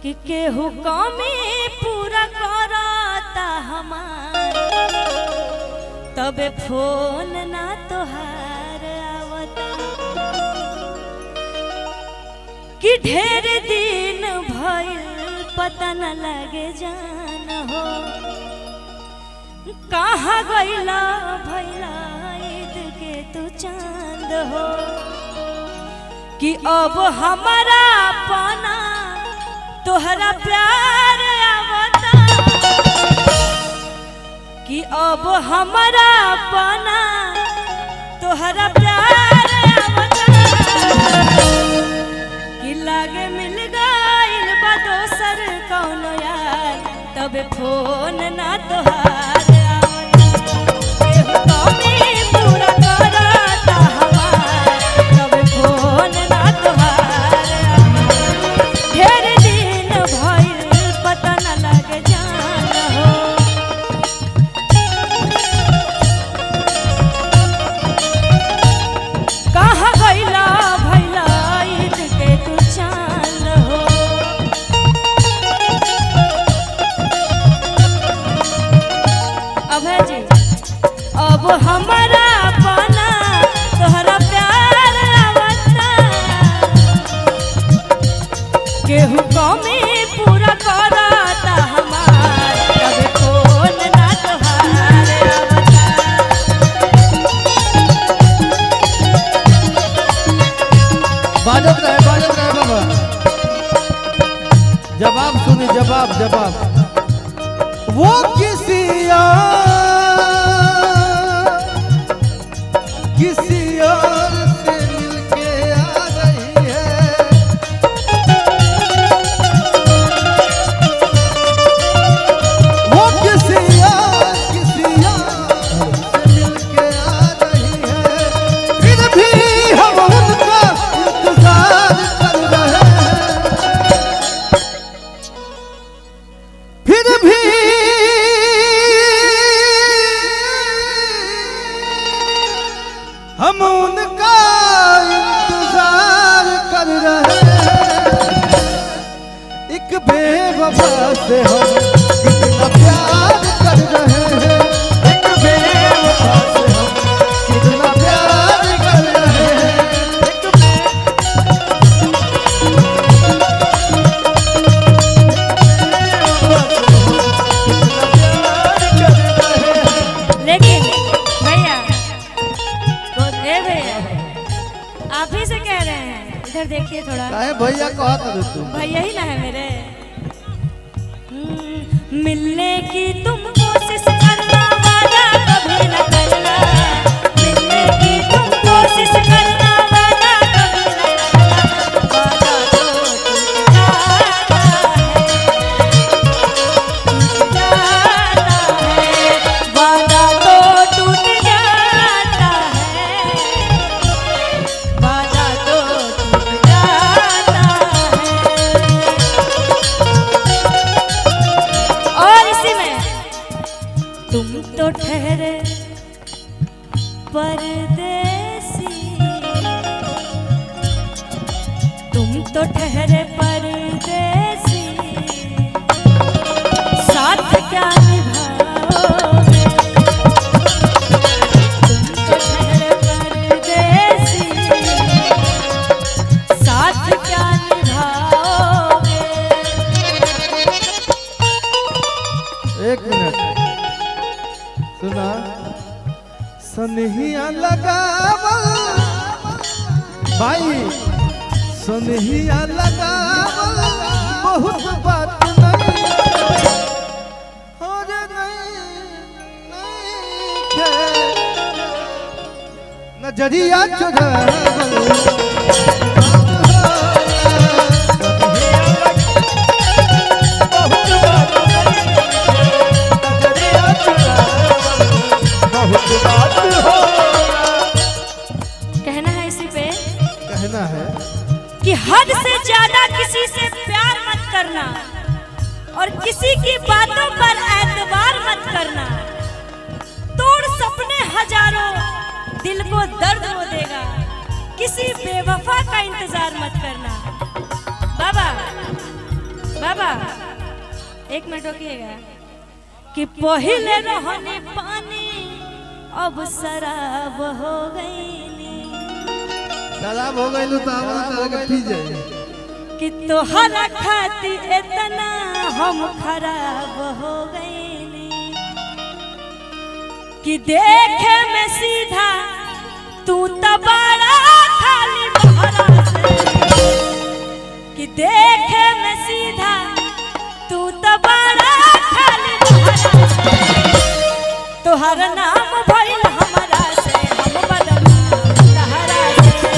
कि केहू कमी पूरा करता हमार तबे फोन ना तोहार आवता कि ढेर दिन भइल पता न लगे जान हो कहाँ गइला भइला ईद के तू चांद हो कि अब हमारा पाना तोहरा प्यार आवता कि अब हमारा पाना तोहरा प्यार आवता कि लागे मिल गइल बा दोसर कौनो यार तबे फोन ना तोहार आवता केहू कमी पूरा करता हमार तबे फोन ना तोहार आवता ढेर दिन भइल पता न लगे जान हो कहाँ गइला भइला ईद के तू चांद हो अभय जी अब हमारा पाना तोहरा प्यार आवता केहू कमी पूरा करता हमार तबे फोन ना तोहार आवता बाजत रहे बाबा। जवाब सुनी जवाब जवाब वो किसी और से मिलके आ रही है वो किसी और से मिलके आ रही है फिर भी हम उनका इंतजार कर रहे हैं फिर भी हम उनका इंतजार कर रहे हैं एक बेवफा से हम कितना प्यार कर रहे हैं एक बेवफा से हम कितना प्यार कर रहे हैं लेकिन भैया भैया आप ही से कह रहे हैं इधर देखिए थोड़ा काहे भैया कहा था तू भैया ही ना है मेरे मिलने की तुम कोशिश करना वादा कभी न करना मिलने की तुम कोशिश करना वादा कभी न करना वादा तो टूट जाता है वादा तो टूट जाता है और इसी में तुम तो ठहरे परदेसी तुम तो ठहरे परदेसी साथ क्या निभाओगे तुम तो ठहरे परदेसी साथ क्या निभाओगे एक मिनट सुना सनहिया लगावल भाई सनहिया लगावल बहुत बात नहीं अरे नहीं के नजरिया चुरावल कहना है इसी पे कहना है कि हद से ज्यादा किसी से प्यार मत करना और किसी की बातों पर एतबार मत करना तोड़ सपने हजारों दिल को दर्द हो देगा किसी बेवफा का इंतजार मत करना बाबा बाबा एक मिनट रुकिएगा कि पहले रहने पानी अब शराब हो गईली शराब हो गई तो हमारा तरह के पी जाए कि तोहरा खाती इतना हम खराब हो गईली कि देखे में सीधा तू तो बड़ा खाली बहरा से कि देखे में सीधा तू तो बड़ा खाली बहरा से तोहर नाम भइल हमरा से हम बदनाम तहरा से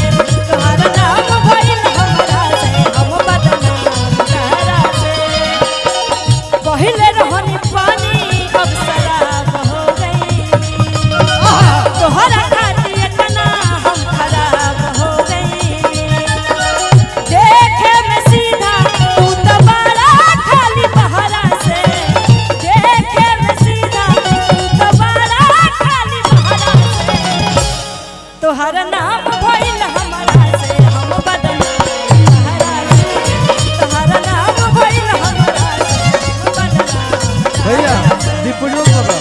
तोहर नाम भइल हमरा से हम बदनाम तहरा से पहिले रहनी पानी अब शराब हो गई तोहरा खातिर इतना हम खराब हो गई देखे में सीधा तू तो बड़ा खाली बहरा से देखे में सीधा तू तो बड़ा खाली बहरा से तोहर नाम भइल हमरा से हम बदनाम तहरा से तोहर नाम भइल हमरा से हम बदनाम भैया दीपजो बाबा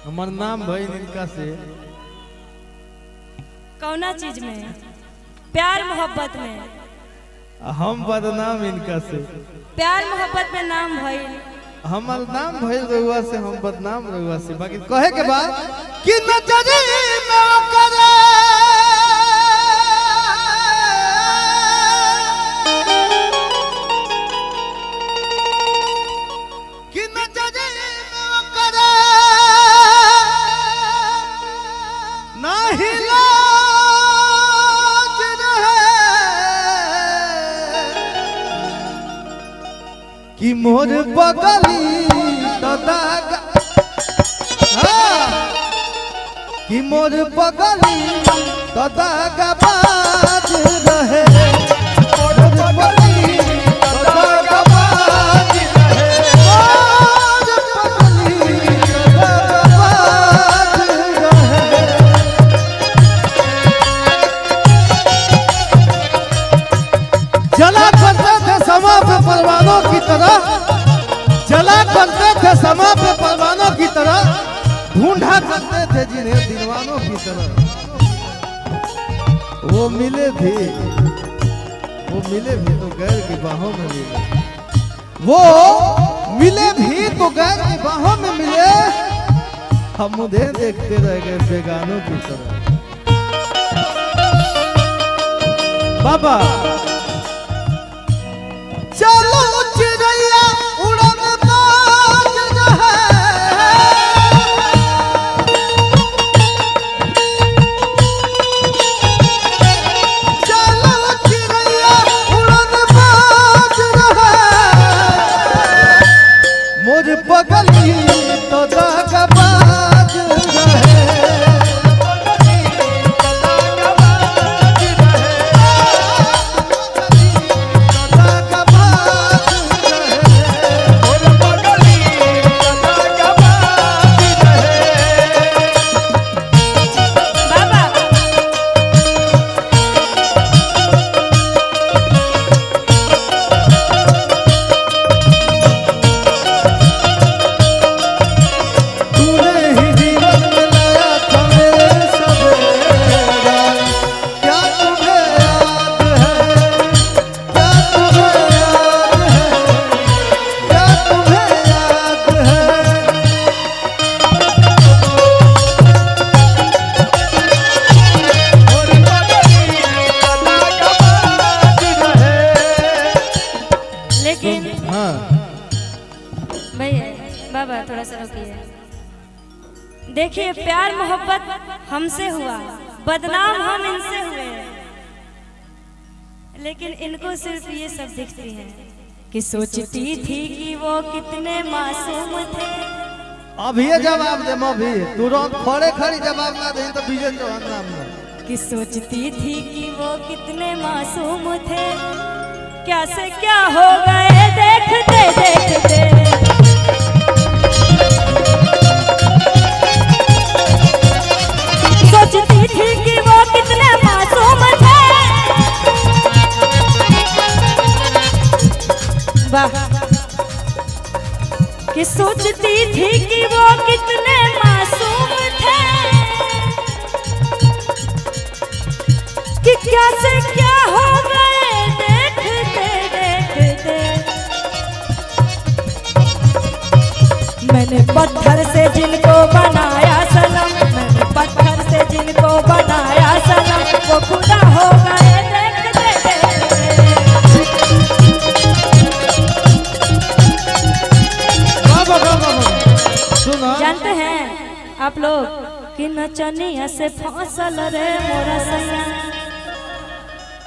हमार नाम भाई इनका से कौना चीज में प्यार मोहब्बत में हम बदनाम इनका से प्यार मोहब्बत में नाम भइल हमार नाम भइल रहुआ से हम बदनाम रहुआ से बाकी कहे के बाद कि नजरी में ओकरे कि नजरी में ओकरे नाही लाज रहे कि मोर बगली दादा कि मोर बगली दादा बाज रहे मोर बगली दादा बाज रहे मोर बगली दादा बाज रहे जला करते थे समा पे परवानों की तरह जला करते थे समा पे परवानों की तरह ढूंढा करते थे जिन्हें दीवानों की तरह वो मिले भी तो गैर की बाहों में मिले वो मिले भी तो गैर की बाहों में मिले हम उन्हें देखते रह गए बेगानों की तरह बाबा चलो चिड़ैया उड़न बाज रहे चलो चिड़ैया उड़न बाज रहे मोर बगली तो दागबाज रहे बाबा थोड़ा सा रुकिए देखिए प्यार मोहब्बत हमसे हुआ बदनाम हम इनसे हुए लेकिन इनको सिर्फ ये सब दिखती है कि सोचती थी कि वो कितने मासूम थे अभी जवाब दे अभी तुरंत खड़े खड़ी जवाब ना दे तो बीजे चौहान नाम ना कि सोचती थी कि वो कितने मासूम थे क्या से क्या हो गए देखते देखते सोचती थी कि वो कितने मासूम थे वाह कि सोचती थी कि वो कितने मासूम थे, कि क्या से क्या हो गए देखते देखते। मैंने पत्थर से जिनको बनाया सनम, मैंने पत्थर से जिनको बनाया सनम, वो खुदा हो गए देखते देखते। जानते हैं आप लोग कि नचनिया से फसल रे मोरा सैया,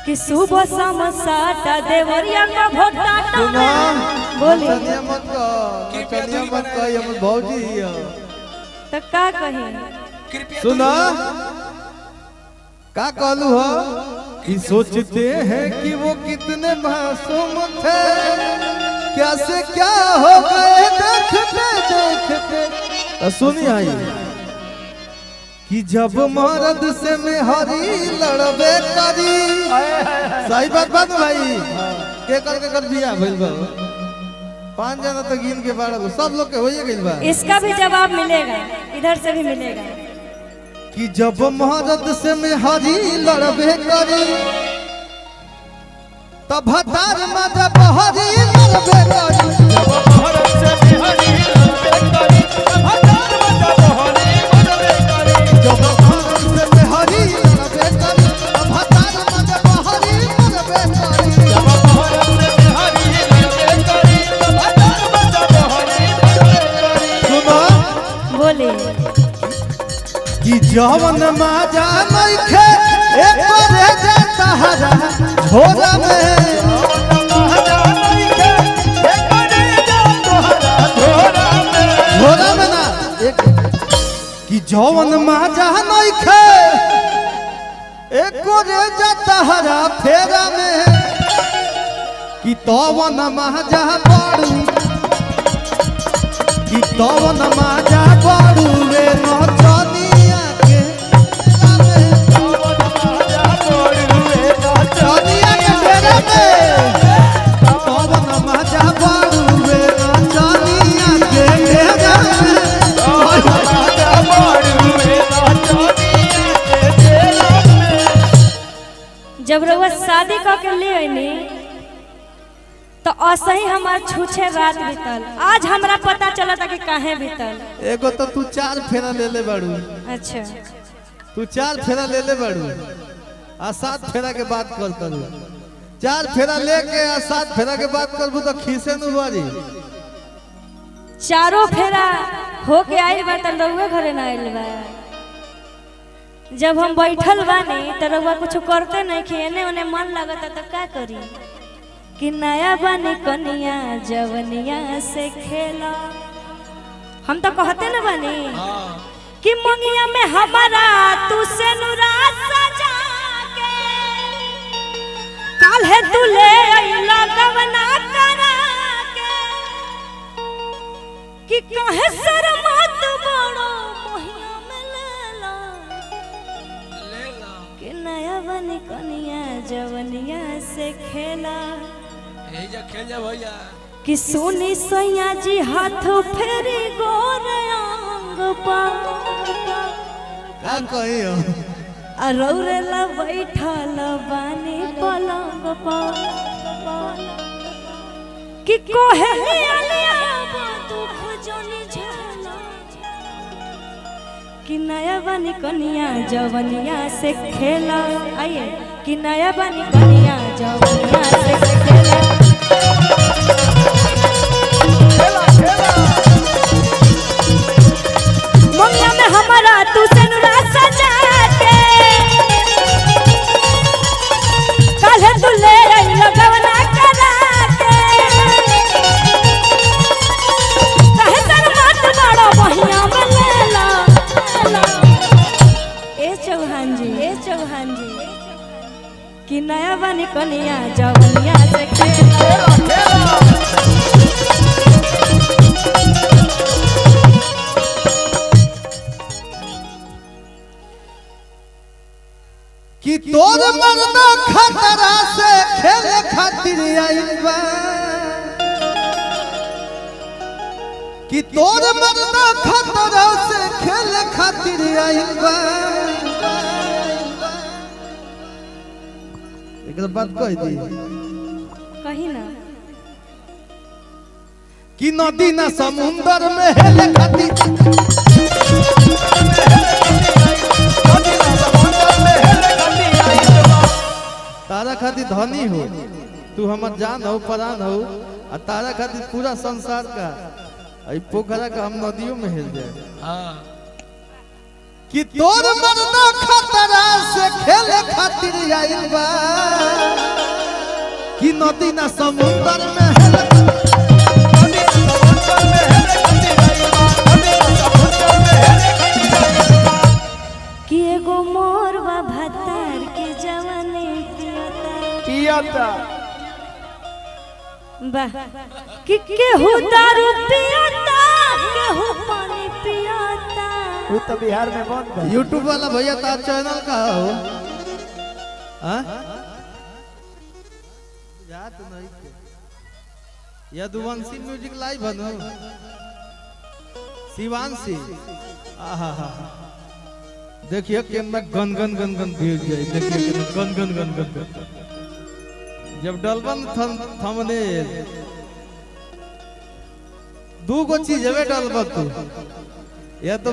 कि सुबह शाम साटा देवरिया का भोटा बोली मत कह हम भौजी तो का कही। सुना का कहलू हो कि सोचते हैं कि वो कितने मासूम थे, क्या से क्या हो गए देखते देखते। सुनी आई कि जब मर्द से में हरी लड़बे करी। सही बात भाई के कर बिया भइल बा 5 जना तो गिन के बारह सब लोग के होइए गइल बा। इसका भी जवाब मिलेगा, इधर से भी मिलेगा कि जब मर्द से में हरी लड़बे करी तब भतार मजा बहरी लड़बे करी। जब मर्द से में हरी लड़बे करी तब भतार मजा बहरी लड़बे करी। जब मर्द से में हरी लड़बे करी तब भतार मजा बहरी लड़बे करी। जब मर्द से में हरी लड़बे करी तब भतार मजा बहरी लड़बे करी। सुनो बोले कि जवन माजा नइखे एक रे जाता हरा झोला में। झोला में ना एक कि जवन माजा नइखे एक रे जाता हरा फेरा में, कि तवन माजा पड़ू, कि तवन माजा पड़ू रे नचनी जब रउआ शादी करके ले आईनी तो असही हमार छूछे रात बीतल। आज हमरा पता चला था कि काहे बीतल। एगो तो तू 4 फेरा ले ले बाड़ू। अच्छा तू 4 फेरा ले ले बाड़ू आ 7 फेरा के बात कर करू। 4 फेरा लेके आ 7 फेरा के बात करबू तो खीसे नु बारी। चारों फेरा होके आइल बा त रउआ घरे ना आइल बा। जब हम बैठल बानी तो रउआ कुछ करते नहीं कि एने ओने मन लगता तो का करी। कि नया बानी कनिया जवनिया से खेला, हम तो कहते न बानी कि मंगिया में हमारा तू से नुरा सजा के काल है तू ले अइला गवना करा के। कि कहे शर्मा तू बड़ो मोहिया में लेला, कि नया बानी कनिया जवनिया से खेला। खेल जा भैया कि सोनी सैया जी हाथ फेरी गोरे अंग पा का कही हो रौरे ला बैठल बानी पलंग पा। कि कोहे लिया दुख जोनी झेला, कि नया बानी कनिया जवनिया से खेला। आइए कि नया बानी कनिया जवनिया से खेला। मंगिया में हमारा तू से नुरा सजा के काहे तू ले अइला गवना करा के। काहे शर्मा तू बड़ो मोहिया में लेला। ए चौहान जी कि नया बानी कनिया जवनिया से खेला। कि तोर मर्दा खतरा से खेले खातिर आइल बा। कि तोर मरना खतरा से खेल खातिर आइल बा। एक बात कह दी कहीं ना कि नदी ना समुंदर में हेल खातिर तारा खातिर धनी हो, तू हमर जान हो, प्राण हो, और तारा खातिर पूरा संसार का पोखरा का हम नदियों में हेल जाए। हाँ कि तोर मरना खतरा से खेले खातिर आइल बा। कि नदी ना समुंदर में हेल कि एगो मोरवा भतार के जवानी पियता वाह कि केहू दारू पियता केहू पानी पियता। वो तो बिहार में बंद है। यूट्यूब वाला भैया तार चैनल का हो? हाँ? याद नहीं के। यदुवंशी म्यूजिक लाइव है ना? शिवांशी आहा हा देखिए कि मैं गन गन गन गन भेज जाए। देखिए गन गन गन गन गन जब डलबन थमने दू गो चीज हवे डलबत तू या तो